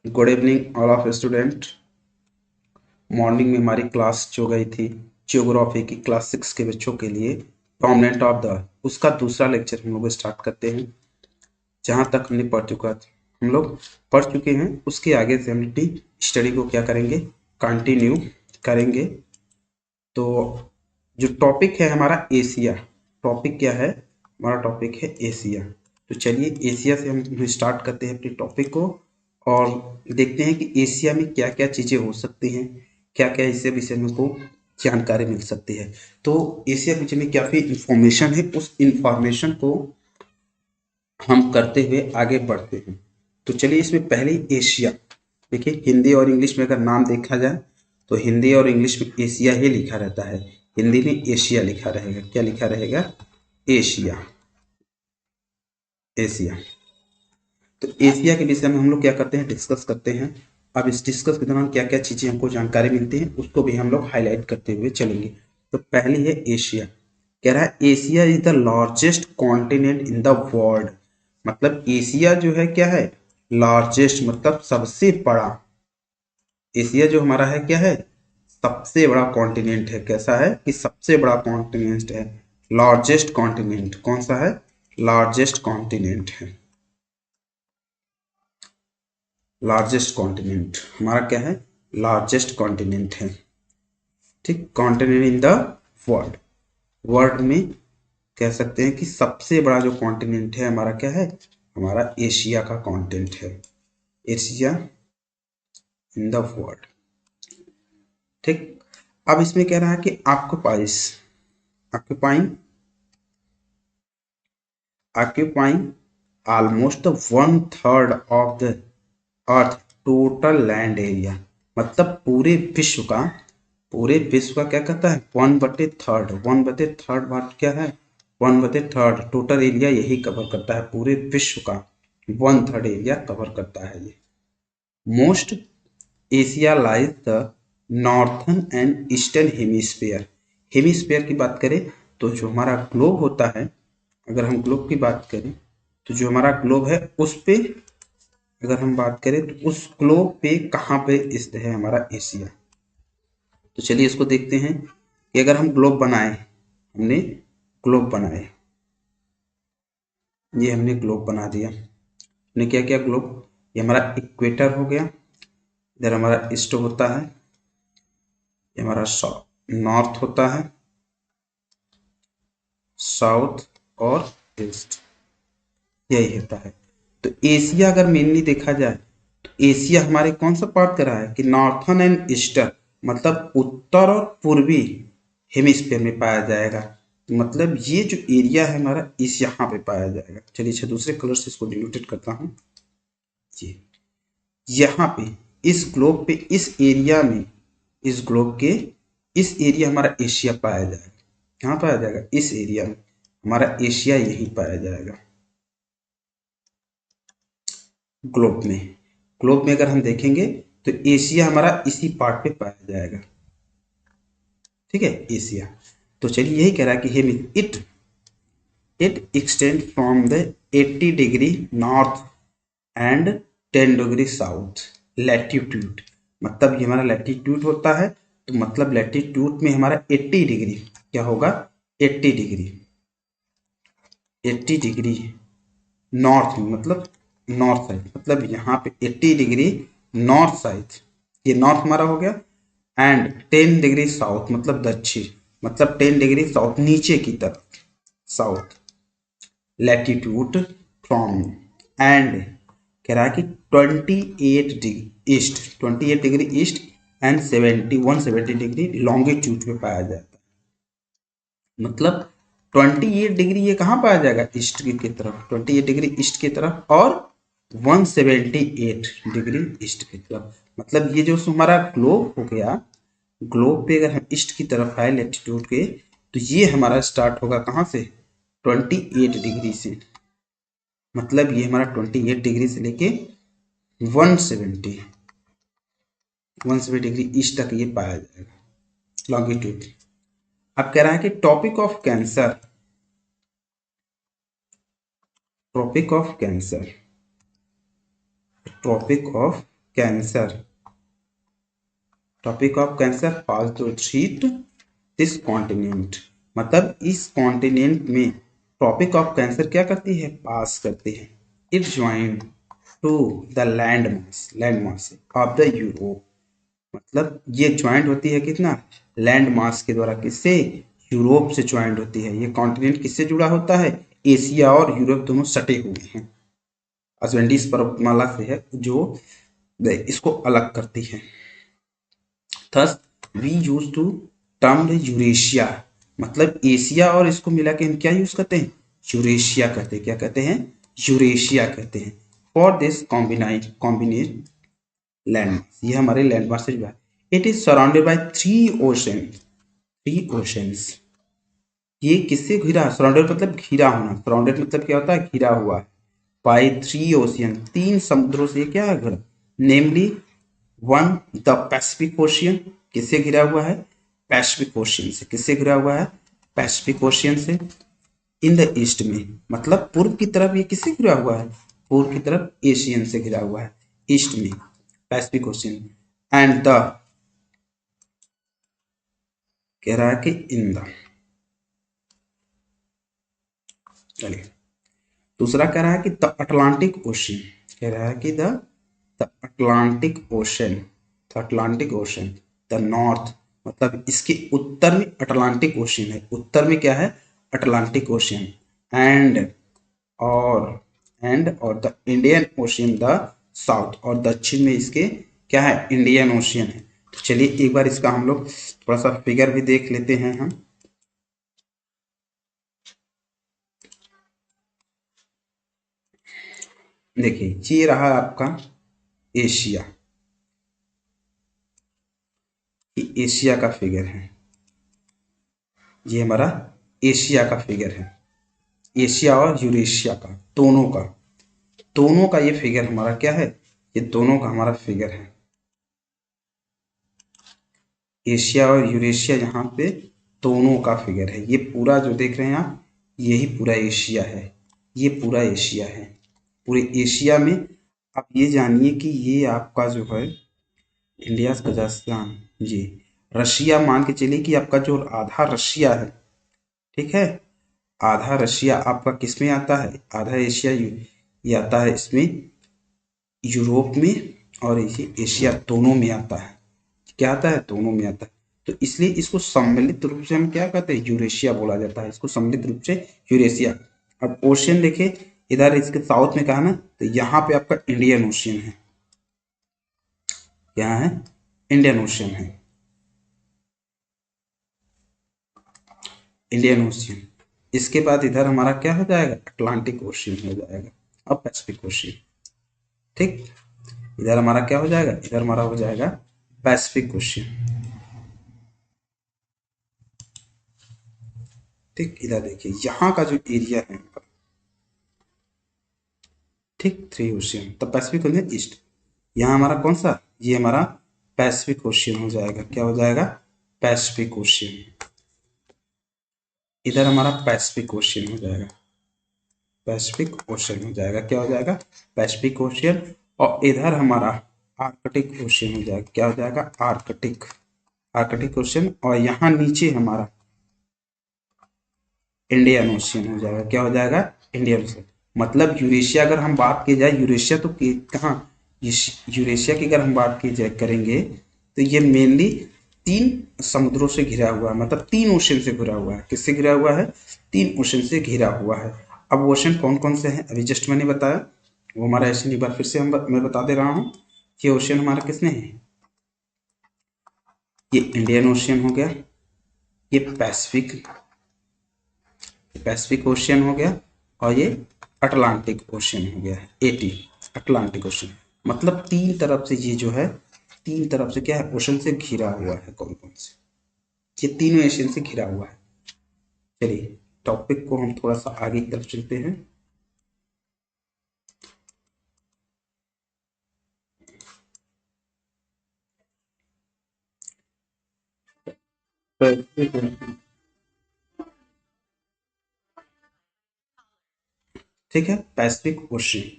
Good evening all of student. Morning में हमारी class जो गई थी जियोग्राफी की क्लास 6 के बच्चों के लिए प्रोमिनेंट ऑफ द उसका दूसरा लेक्चर हम लोग स्टार्ट करते हैं। जहाँ तक हमने पढ़ चुका था हम लोग पढ़ चुके हैं, उसके आगे से हम अपनी स्टडी को क्या करेंगे, कंटिन्यू करेंगे। तो जो टॉपिक है हमारा एशिया, टॉपिक क्या है हमारा, टॉपिक है एशिया। तो चलिए एशिया से हम स्टार्ट करते हैं अपने टॉपिक को और देखते हैं कि एशिया में क्या क्या चीज़ें हो सकती हैं, क्या क्या इससे विषय में को जानकारी मिल सकती है। तो एशिया के विषय में क्या भी इंफॉर्मेशन है, उस इंफॉर्मेशन को हम करते हुए आगे बढ़ते हैं। तो चलिए इसमें पहले एशिया देखिए, हिंदी और इंग्लिश में अगर नाम देखा जाए तो हिंदी और इंग्लिश में एशिया ही लिखा रहता है, हिंदी में एशिया लिखा रहेगा। क्या लिखा रहेगा? एशिया। एशिया। तो एशिया के विषय में हम लोग क्या करते हैं, डिस्कस करते हैं। अब इस डिस्कस के दौरान क्या क्या चीज़ें हमको जानकारी मिलती हैं उसको भी हम लोग हाईलाइट करते हुए चलेंगे। तो पहली है एशिया। कह रहा है Asia is the largest continent in the world. मतलब एशिया जो है क्या है, लार्जेस्ट मतलब सबसे बड़ा। एशिया जो हमारा है क्या है, सबसे बड़ा कॉन्टिनेंट है। कैसा है कि सबसे बड़ा कॉन्टिनेंट है, लार्जेस्ट कॉन्टिनेंट। कौन सा है? लार्जेस्ट कॉन्टिनेंट है। लार्जेस्ट कॉन्टिनेंट हमारा क्या है, लार्जेस्ट कॉन्टिनेंट है। ठीक, continent in the world, world में कह सकते हैं कि सबसे बड़ा जो कॉन्टिनेंट है हमारा क्या है, हमारा एशिया का कॉन्टिनेंट है। Asia in the world. ठीक, अब इसमें कह रहा है कि occupies, occupying, occupying almost one third of the earth total land area. मतलब पूरे विश्व का क्या कहता है, वन बटे थर्ड, वन बटे थर्ड बात क्या है, वन बटे थर्ड टोटल एरिया यही कवर करता है, पूरे विश्व का वन थर्ड एरिया कवर करता है ये। Most Asia lies the northern and eastern hemisphere. Hemisphere की बात करें तो जो हमारा ग्लोब होता है, अगर हम ग्लोब की बात करें तो जो हमारा ग्लोब है उस पे अगर हम बात करें तो उस ग्लोब पे कहाँ पे स्थित है हमारा एशिया। तो चलिए इसको देखते हैं कि अगर हम ग्लोब बनाए, हमने ग्लोब बनाए, ये हमने ग्लोब बना दिया। हमने क्या किया, ग्लोब, ये हमारा इक्वेटर हो गया, इधर हमारा ईस्ट होता है, ये हमारा नॉर्थ होता है, साउथ और ईस्ट, यही होता है। तो एशिया अगर मेनली देखा जाए तो एशिया हमारे कौन सा पार्ट कर रहा है कि नॉर्थन एंड ईस्टर्न, मतलब उत्तर और पूर्वी हेमिस्फीयर में पाया जाएगा। तो मतलब ये जो एरिया है हमारा इस यहाँ पे पाया जाएगा। चलिए अच्छा दूसरे कलर से इसको डिनोटेट करता हूँ। ये यहाँ पे इस ग्लोब पे इस एरिया में, इस ग्लोब के इस एरिया हमारा एशिया पाया जाएगा। कहाँ पाया जाएगा? इस एरिया में हमारा एशिया यही पाया जाएगा। ग्लोब में, ग्लोब में अगर हम देखेंगे तो एशिया हमारा इसी पार्ट पे पाया जाएगा। ठीक है, एशिया। तो चलिए यही कह रहा है कि हेमी it extend from the 80 degree north and 10 degree south latitude. मतलब ये हमारा लैटिट्यूड होता है, तो मतलब लैटिट्यूड में हमारा 80 डिग्री क्या होगा, 80 डिग्री, 80 डिग्री नॉर्थ में, मतलब नॉर्थ साइड, मतलब यहाँ पे 80 डिग्री नॉर्थ साइड, ये नॉर्थ हमारा हो गया। एंड 10 डिग्री साउथ मतलब दक्षिण, मतलब 10 डिग्री साउथ नीचे की तरफ, साउथ लैटिट्यूड फ्रॉम, एंड कह रहा है कि 28 degree east, 28 degree east and 170 degree longitude पे पाया जाता है। मतलब 28 डिग्री ये कहाँ पाया जाएगा, ईस्ट की तरफ, 28 डिग्री ईस्ट की तरफ और 178 डिग्री ईस्ट की तरफ। मतलब ये जो हमारा ग्लोब हो गया, ग्लोब पे अगर हम ईस्ट की तरफ आए लैटिट्यूड के, तो ये हमारा स्टार्ट होगा कहाँ से, 28 डिग्री से। मतलब ये हमारा 28 डिग्री से लेके 170 डिग्री ईस्ट तक ये पाया जाएगा लॉन्गिट्यूड। अब कह रहा है कि topic of cancer, topic of cancer, topic of cancer, topic of cancer pass to threat this continent, मतलब इस कॉन्टिनेंट में टॉपिक ऑफ कैंसर क्या करती है, पास करती है। It join to the land mass of the Europe, मतलब ये ज्वाइंट होती है कितना, लैंड मास के द्वारा, किससे, यूरोप से ज्वाइंट होती है। ये कॉन्टिनेंट किससे जुड़ा होता है, एशिया और यूरोप दोनों सटे हुए हैं, अटलांटिस पर्वतमाला से है जो इसको अलग करती है। Thus we use to term Eurasia, मतलब एशिया और इसको मिला के हम क्या यूज करते हैं, यूरेशिया कहते हैं। क्या कहते हैं, यूरेशिया कहते हैं। फॉर दिस कॉम्बिनेट लैंड, ये हमारे लैंडमार्क से जुड़ा है। It is surrounded by three oceans, ये किससे घिरा, सराउंडेड मतलब घिरा होना, सराउंडेड मतलब क्या होता है, घिरा हुआ है। बाय थ्री ओशियन, तीन समुद्रों से क्या है घिरा, नेमली वन द पैसिफिक ओशियन, किससे घिरा हुआ है, पैसिफिक ओशियन से, किससे घिरा हुआ है, पैसिफिक ओशियन से। इन द ईस्ट में, मतलब पूर्व की तरफ ये किससे घिरा हुआ है, पूर्व की तरफ एशियन से घिरा हुआ है, ईस्ट में पैसिफिक ओशियन। एंड द, कह रहा है कि इन द, चलिए दूसरा कह रहा है कि द अटलांटिक ओशियन, कह रहा है कि the Atlantic ocean, the Atlantic ocean, the north, मतलब इसके उत्तर में अटलांटिक ओशन है, उत्तर में क्या है, अटलांटिक ओशन। एंड और और the Indian ocean the south, और दक्षिण में इसके क्या है, इंडियन ओशियन है। तो चलिए एक बार इसका हम लोग थोड़ा सा फिगर भी देख लेते हैं हम। देखिए ये रहा आपका एशिया, ये एशिया का फिगर है, ये हमारा एशिया का फिगर है, एशिया और यूरेशिया का, दोनों का ये फिगर हमारा क्या है, ये दोनों का हमारा फिगर है, एशिया और यूरेशिया, यहाँ पे दोनों का फिगर है। ये पूरा जो देख रहे हैं आप, यही पूरा एशिया है, ये पूरा एशिया है। पूरे एशिया में आप ये जानिए कि ये आपका जो है इंडिया, कजाकिस्तान, जी, रशिया मान के चलिए कि आपका जो आधा रशिया है, ठीक है, आधा रशिया आपका किस में आता है, आधा एशिया ये आता है इसमें, यूरोप में, और ये एशिया दोनों में आता है। क्या आता है, दोनों में आता है। तो इसलिए इसको सम्मिलित रूप से हम क्या कहते हैं, यूरेशिया बोला जाता है, इसको सम्मिलित रूप से यूरेशिया। अब ओशियन देखे, इधर इसके साउथ में कहा ना, तो यहाँ पे आपका इंडियन ओशियन है, यहाँ है इंडियन ओशियन है, इंडियन ओशियन। इसके बाद इधर हमारा क्या हो जाएगा, अटलांटिक ओशियन हो जाएगा और पैसिफिक ओशियन, ठीक। इधर हमारा क्या हो जाएगा, इधर हमारा हो जाएगा पैसिफिक ओशियन, ठीक। इधर देखिए यहाँ का जो एरिया है, ठीक, थ्री ओशियन, तो पैसिफिक ओशियन ईस्ट, यहाँ हमारा कौन सा, ये हमारा पैसिफिक ओशियन हो जाएगा, क्या हो जाएगा, पैसिफिक ओशियन। इधर हमारा पैसिफिक ओशियन हो जाएगा, पैसिफिक ओशियन हो जाएगा, क्या हो जाएगा, पैसिफिक ओशियन। और इधर हमारा आर्कटिक ओशियन हो जाएगा, क्या हो जाएगा, आर्कटिक, आर्कटिक ओशियन। और यहाँ नीचे हमारा इंडियन ओशियन हो जाएगा, क्या हो जाएगा, इंडियन ओशियन। मतलब यूरेशिया अगर हम बात की जाए, यूरेशिया तो कहाँ, यूरेशिया की अगर हम बात की जाए करेंगे, तो ये मेनली तीन समुद्रों से घिरा हुआ है, मतलब तीन ओशन से घिरा हुआ है, किससे घिरा हुआ है, तीन ओशन से घिरा हुआ है। अब ओशन कौन कौन से हैं, अभी जस्ट मैंने बताया, वो हमारा ऐसे एक बार फिर से मैं बता दे रहा हूँ। ये ओशन हमारा किसने है, ये इंडियन ओशियन हो गया, ये पैसिफिक, पैसिफिक ओशियन हो गया, और ये अटलांटिक ओशियन हो गया, एटी, अटलांटिक ओशियन। मतलब तीन तरफ से ये जो है, तीन तरफ से क्या है, ओशन से घिरा हुआ है, कौन कौन से, ये तीनों एशियन से घिरा हुआ है। चलिए टॉपिक को हम थोड़ा सा आगे की तरफ चलते हैं। ठीक है, पैसिफिक ओशियन,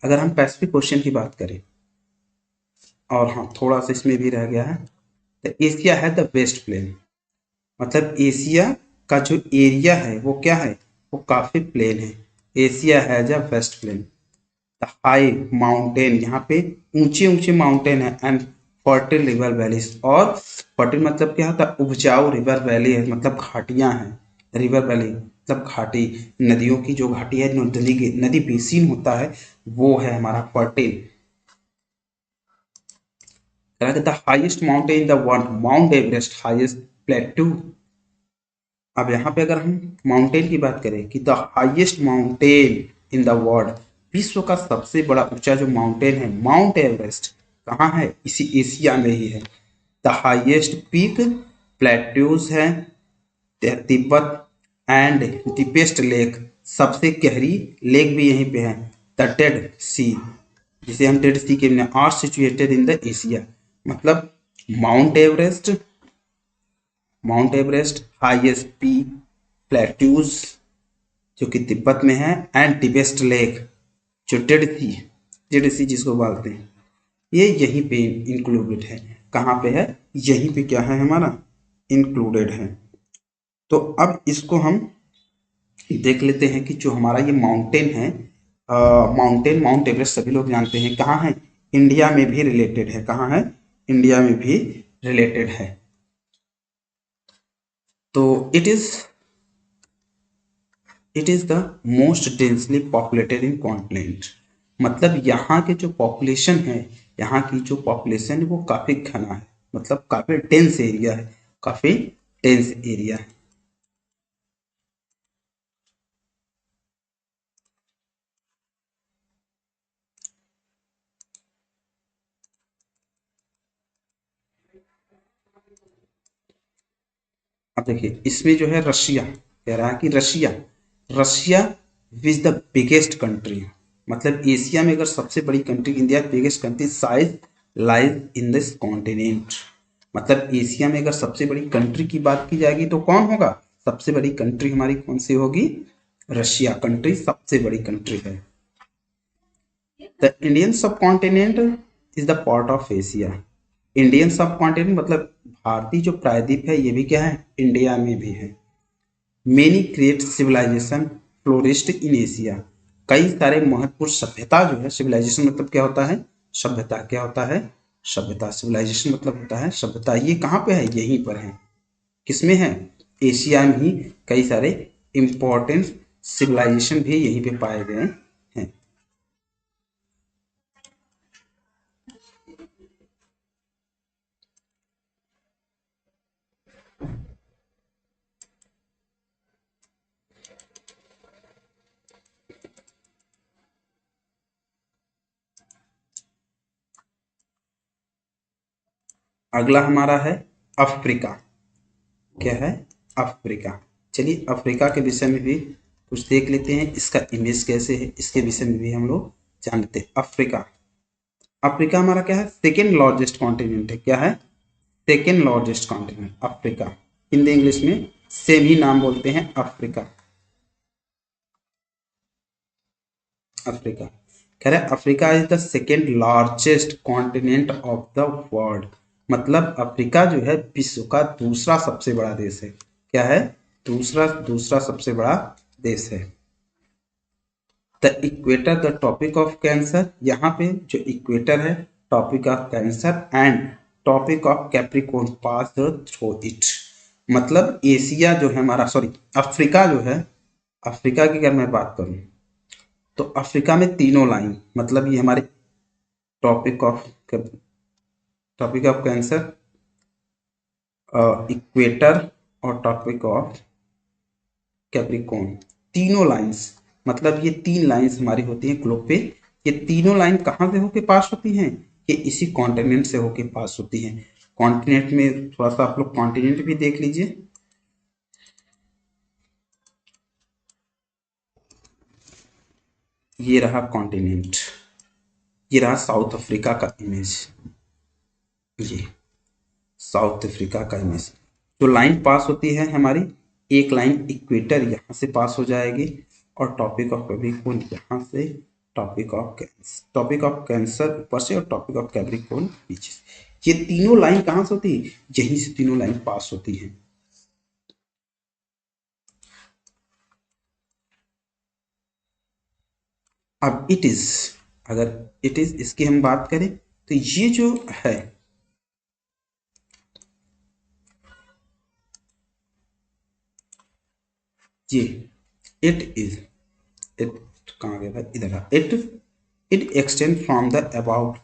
अगर हम पैसिफिक ओशियन की बात करें, और हाँ थोड़ा सा इसमें भी रह गया है, तो एशिया है द वेस्ट प्लेन। मतलब एशिया का जो एरिया है वो क्या है, वो काफी प्लेन है। Asia has a vast plain. The high mountain, यहाँ पे ऊंचे ऊंचे माउंटेन है, एंड फर्टिल रिवर वैलीज। और फर्टिल मतलब क्या होता है, उपजाऊ रिवर वैली है, मतलब घाटियां हैं। रिवर वैली मतलब घाटी, नदियों की जो घाटी है, नदी बेसिन होता है, वो है हमारा fertile. The highest mountain in the world, mount Everest highest plateau. अब यहाँ पे अगर हम माउंटेन की बात करें कि the highest mountain in the world, विश्व का सबसे बड़ा ऊंचा जो माउंटेन है माउंट एवरेस्ट, कहाँ है, इसी एशिया में ही है। द हाईएस्ट पीक, प्लेट्यूज है, तिब्बत, एंड डीपेस्ट लेक, सबसे गहरी लेक भी यहीं पे है, द डेड सी, जिसे हम डेड सी के are situated in the Asia. मतलब Mount Everest, Mount Everest highest peak, plateaus जो कि तिब्बत में है, एंड टिबेस्ट लेक जो डेड सी जिसको बोलते हैं, ये यहीं पे इंक्लूडेड है। कहाँ पे है, यहीं पे क्या है हमारा, इंक्लूडेड है। तो अब इसको हम देख लेते हैं कि जो हमारा ये माउंटेन है, माउंटेन माउंट एवरेस्ट सभी लोग जानते हैं, कहाँ है, इंडिया में भी रिलेटेड है। कहाँ है, इंडिया में भी रिलेटेड है। तो it is the most densely populated in continent. मतलब यहाँ के जो पॉपुलेशन है, यहाँ की जो पॉपुलेशन है वो काफी घना है, मतलब काफी डेंस एरिया है, काफी डेंस एरिया है। अब देखिए इसमें जो है रशिया, कह रहा है कि Russia, Russia is the biggest country. मतलब एशिया में अगर सबसे बड़ी country, India biggest country size lies in this continent. मतलब एशिया में अगर सबसे बड़ी कंट्री की बात की जाएगी तो कौन होगा, सबसे बड़ी कंट्री हमारी कौन सी होगी, रशिया कंट्री सबसे बड़ी कंट्री है। द इंडियन सब continent is the part of Asia. Indian सब कॉन्टिनेंट मतलब भारतीय जो प्रायद्वीप है ये भी क्या है, इंडिया में भी है। Many great civilisation flourished in Asia. कई सारे महत्वपूर्ण सभ्यता जो है, सिविलाइजेशन मतलब क्या होता है, सभ्यता। क्या होता है, सभ्यता। सिविलाइजेशन मतलब होता है सभ्यता। ये कहाँ पे है, यहीं पर है। किसमें है, एशिया में ही कई सारे इंपॉर्टेंट सिविलाइजेशन भी यहीं पे पाए गए हैं। अगला हमारा है अफ्रीका। क्या है, अफ्रीका। चलिए अफ्रीका के विषय में भी कुछ देख लेते हैं, इसका इमेज कैसे है, इसके विषय में भी हम लोग जानते हैं। अफ्रीका, अफ्रीका हमारा क्या है, सेकेंड लार्जेस्ट कॉन्टिनेंट है। क्या है, second largest continent Africa. Hindi English में सेम ही नाम बोलते हैं, अफ्रीका। अफ्रीका, कह रहे Africa is the second largest continent of the world. मतलब अफ्रीका जो है विश्व का दूसरा सबसे बड़ा देश है। क्या है, दूसरा दूसरा सबसे बड़ा देश है। The equator the topic of cancer, यहाँ पे जो इक्वेटर है topic of cancer, and topic of Capricorn pass through it. मतलब एशिया जो है हमारा, सॉरी अफ्रीका जो है, अफ्रीका की अगर मैं बात करूं तो अफ्रीका में तीनों लाइन, मतलब ये हमारे टॉपिक ऑफ कैंसर, इक्वेटर और टॉपिक ऑफ कैप्रिकॉर्न, तीनों लाइंस। मतलब ये तीन लाइंस हमारी होती हैं ग्लोब पे। ये तीनों लाइन कहाँ से होके पास होती हैं, ये इसी कॉन्टिनेंट से होके पास होती हैं। कॉन्टिनेंट में थोड़ा सा आप लोग कॉन्टिनेंट भी देख लीजिए। ये रहा कॉन्टिनेंट, ये रहा साउथ अफ्रीका का इमेज। ये साउथ अफ्रीका का इमेज, जो लाइन पास होती है हमारी, एक लाइन इक्वेटर यहाँ से पास हो जाएगी, और टॉपिक ऑफ कैप्रिकॉर्न यहाँ से टॉपिक ऑफ कैंसर ऊपर से और टॉपिक ऑफ कैप्रिकॉर्न नीचे से। ये तीनों लाइन कहां से होती है? यहीं से तीनों लाइन पास होती हैं। अब इट इज, अगर इट इज इसकी हम बात करें तो ये जो है ये इट इज, इट कहाँ गया भाई, इधर it extend from the about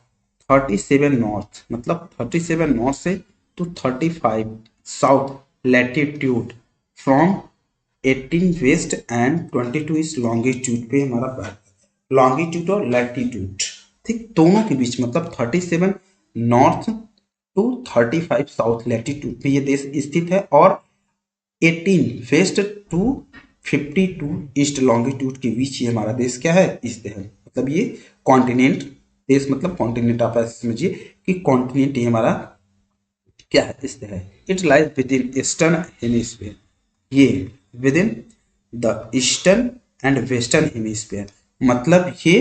37 north, मतलब 37 नॉर्थ से to 35 south latitude, from 18 west and 22 east longitude पे हमारा बैठ, लॉन्गिट्यूड और लैटिट्यूड, ठीक, दोनों के बीच, मतलब 37 नॉर्थ टू 35 साउथ लैटिट्यूड पे ये देश स्थित है, और 18 वेस्ट टू 52 ईस्ट लॉन्गिट्यूड के बीच ये हमारा देश क्या है, स्थित है। मतलब ये कॉन्टिनेंट देश, मतलब कॉन्टिनेंट आप ऐसे समझिए कि कॉन्टिनेंट ये हमारा क्या है, स्थित है। It lies within eastern hemisphere, ये within the eastern and western hemisphere, मतलब ये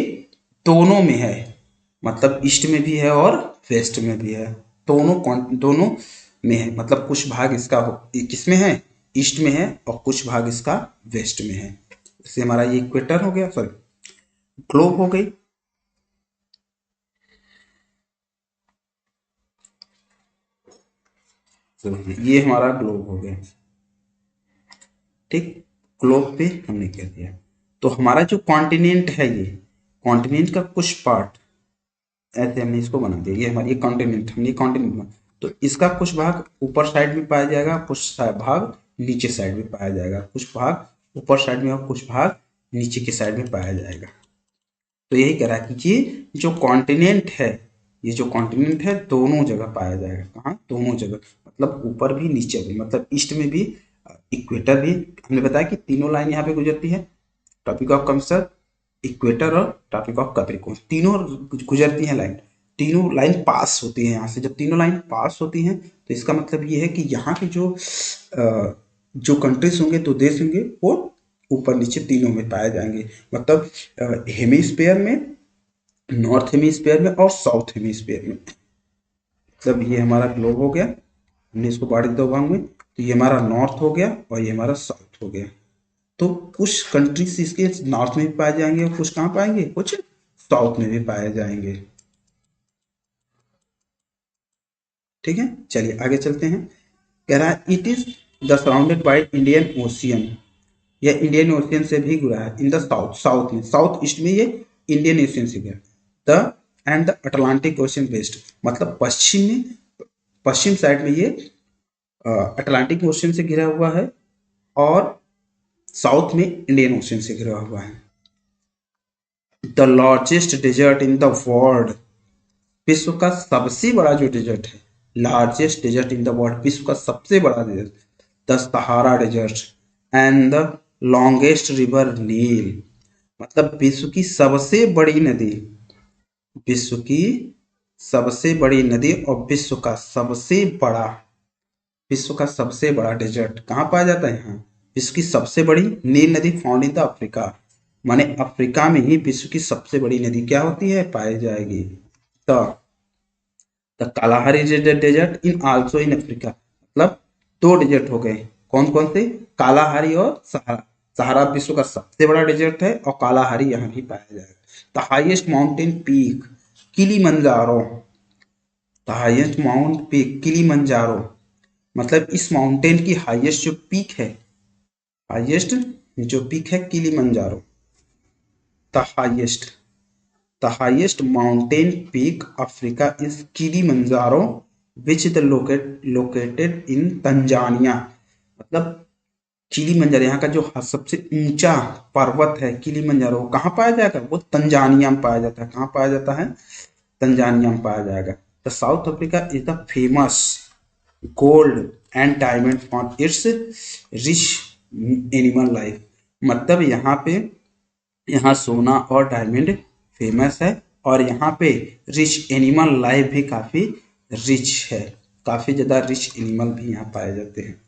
दोनों में है, मतलब ईस्ट में भी है और वेस्ट में भी है, दोनों में है, मतलब कुछ भाग इसका किसमें है, ईस्ट में है, और कुछ भाग इसका वेस्ट में है। जैसे हमारा ये इक्वेटर हो गया, सॉरी ग्लोब हो गई, तो ये हमारा ग्लोब हो गया, ठीक, ग्लोब पे हमने कह दिया। तो हमारा जो कॉन्टिनेंट है, ये कॉन्टिनेंट का कुछ पार्ट ऐसे हमने इसको बना दिया, ये हमारी कॉन्टिनेंट, हमने कॉन्टिनेंट बना, तो इसका कुछ भाग ऊपर साइड में पाया जाएगा, कुछ भाग नीचे साइड में पाया जाएगा, कुछ भाग ऊपर साइड में और कुछ भाग नीचे के साइड में पाया जाएगा। तो यही कह रहा है कि ये जो कॉन्टिनेंट है, ये जो कॉन्टिनेंट है दोनों जगह पाया जाएगा, कहाँ, दोनों जगह, मतलब ऊपर भी नीचे भी, मतलब ईस्ट में भी, इक्वेटर भी, हमने बताया कि तीनों लाइन यहाँ पे गुजरती है, टॉपिक ऑफ कैंसर, इक्वेटर और टॉपिक ऑफ कैप्रिकॉर्न, तीनों गुजरती हैं लाइन, तीनों लाइन पास होती है यहाँ से। जब तीनों लाइन पास होती हैं तो इसका मतलब ये है कि यहाँ के जो कंट्रीज होंगे, तो देश होंगे, वो ऊपर नीचे तीनों में पाए जाएंगे, मतलब हेमिस्फीयर में, नॉर्थ हेमिस्फीयर में और साउथ हेमिस्फीयर में। मतलब ये हमारा ग्लोब हो गया, हमने इसको बांट दिया दो भाग में, तो ये हमारा नॉर्थ हो गया और ये हमारा साउथ हो गया। तो कुछ कंट्रीज इसके नॉर्थ में भी पाए जाएंगे और कुछ कहाँ पाएंगे, कुछ साउथ में भी पाए जाएंगे। ठीक है, चलिए आगे चलते हैं। कह रहा है it is the surrounded by Indian Ocean, यह इंडियन ओशियन से भी घिरा है। इन द साउथ, साउथ में, साउथ ईस्ट में ये इंडियन ओशियन से घिरा, the end the Atlantic Ocean west, मतलब पश्चिम में, पश्चिम साइड में ये अटलांटिक ओशियन से घिरा हुआ है, और साउथ में इंडियन ओशियन से घिरा हुआ है। The largest desert in the world, विश्व का सबसे बड़ा जो डेजर्ट है, largest desert in the world, विश्व का सबसे बड़ा desert, the Sahara desert and the longest river Nile, मतलब विश्व की सबसे बड़ी नदी, विश्व की सबसे बड़ी नदी और विश्व का सबसे बड़ा डेजर्ट कहाँ पाया जाता है, यहाँ विश्व की सबसे बड़ी नील नदी, फाउंड इन द अफ्रीका, माने अफ्रीका में ही विश्व की सबसे बड़ी नदी क्या होती है, पाई जाएगी। तो the Kalahari desert in also in Africa, मतलब दो डेजर्ट हो गए, कौन कौन से, कालाहारी और सहारा। सहारा विश्व का सबसे बड़ा डेजर्ट है और कालाहारी यहाँ भी पाया जाएगा। The highest mountain peak Kilimanjaro, the highest mount peak Kilimanjaro, मतलब इस माउंटेन की हाईएस्ट जो पीक है, हाईएस्ट जो पीक है Kilimanjaro, the highest, the highest mountain peak Africa is Kilimanjaro, which is located in Tanzania, मतलब किलीमंजारो यहाँ का जो सबसे ऊंचा पर्वत है किलीमंजारो, कहाँ पाया जाएगा, वो तंजानिया में पाया जाता है। कहाँ पाया जाता है, तंजानिया में पाया जाएगा। The south Africa is the famous gold and diamond for its rich animal life, मतलब यहाँ पे, यहाँ सोना और डायमंड फेमस है, और यहाँ पे रिच एनिमल लाइफ भी काफ़ी रिच है, काफ़ी ज़्यादा रिच एनिमल भी यहाँ पाए जाते हैं।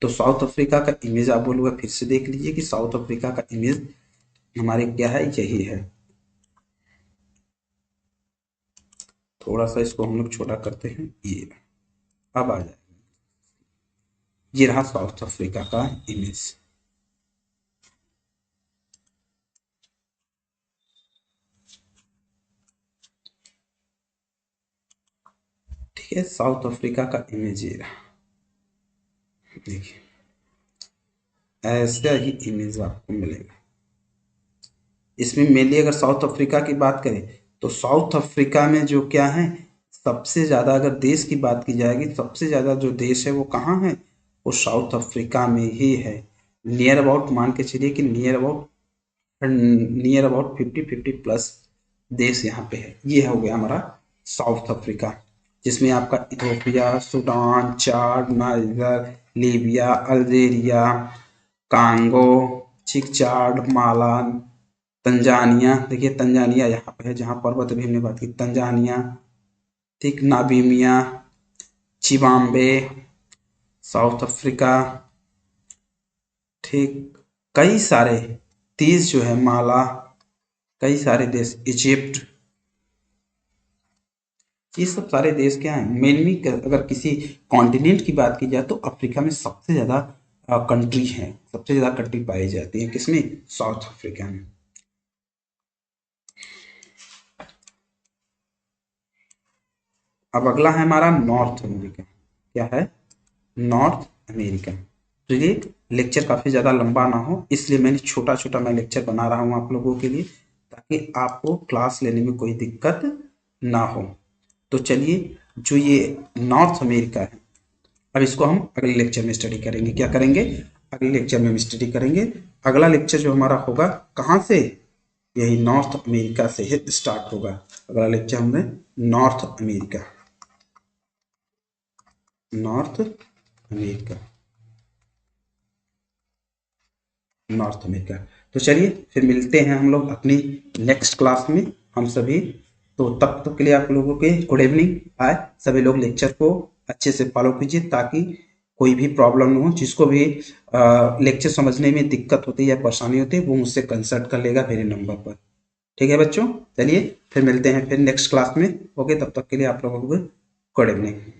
तो साउथ अफ्रीका का इमेज आप बोलूँगा फिर से देख लीजिए कि साउथ अफ्रीका का इमेज हमारे क्या है, यही है। थोड़ा सा इसको हम लोग छोटा करते हैं, ये अब आ जाएगा। ये रहा साउथ अफ्रीका का इमेज। ठीक है, साउथ अफ्रीका का इमेज ये रहा, देखिए ऐसा ही इमेज आपको मिलेगा। इसमें मेनली अगर साउथ अफ्रीका की बात करें तो साउथ अफ्रीका में जो क्या है, सबसे ज़्यादा अगर देश की बात की जाएगी, सबसे ज़्यादा जो देश है वो कहाँ है, वो साउथ अफ्रीका में ही है। नियर अबाउट मान के चलिए कि नियर अबाउट 50 प्लस देश यहाँ पे है। ये हो गया हमारा साउथ अफ्रीका, जिसमें आपका इथोपिया, सूडान, चाड, नाइजर, लीबिया, अल्जीरिया, कांगो, ठीक, चाड, माला, तंजानिया, देखिए तंजानिया यहाँ पे है जहाँ पर्वत अभी हमने बात की, तंजानिया, ठीक, नामीबिया, जिम्बाब्वे, साउथ अफ्रीका, ठीक, कई सारे देश जो है, माला, कई सारे देश, इजिप्ट, ये सब सारे देश क्या हैं, मेनली अगर किसी कॉन्टिनेंट की बात की जाए तो अफ्रीका में सबसे ज़्यादा कंट्री हैं, सबसे ज़्यादा कंट्री पाई जाती हैं किसमें, साउथ अफ्रीका में। अब अगला है हमारा नॉर्थ अमेरिका। क्या है, नॉर्थ अमेरिका। तो ये लेक्चर काफ़ी ज़्यादा लंबा ना हो, इसलिए मैंने छोटा छोटा मैं लेक्चर बना रहा हूँ आप लोगों के लिए, ताकि आपको क्लास लेने में कोई दिक्कत ना हो। तो चलिए, जो ये नॉर्थ अमेरिका है, अब इसको हम अगले लेक्चर में स्टडी करेंगे। क्या करेंगे, अगले लेक्चर में हम स्टडी करेंगे। अगला लेक्चर जो हमारा होगा कहाँ से, यही नॉर्थ अमेरिका से ही स्टार्ट होगा। अगला लेक्चर हमें north America, north America, north America. तो चलिए फिर मिलते हैं हम लोग अपनी नेक्स्ट क्लास में हम सभी। तो तब तक के लिए आप लोगों के गुड इवनिंग। बाय। सभी लोग लेक्चर को अच्छे से फॉलो कीजिए, ताकि कोई भी प्रॉब्लम ना हो। जिसको भी लेक्चर समझने में दिक्कत होती है या परेशानी होती है, वो मुझसे कंसल्ट कर लेगा मेरे नंबर पर। ठीक है बच्चों, चलिए फिर मिलते हैं फिर नेक्स्ट क्लास में। ओके, तब तक के लिए आप लोगों को गुड इवनिंग।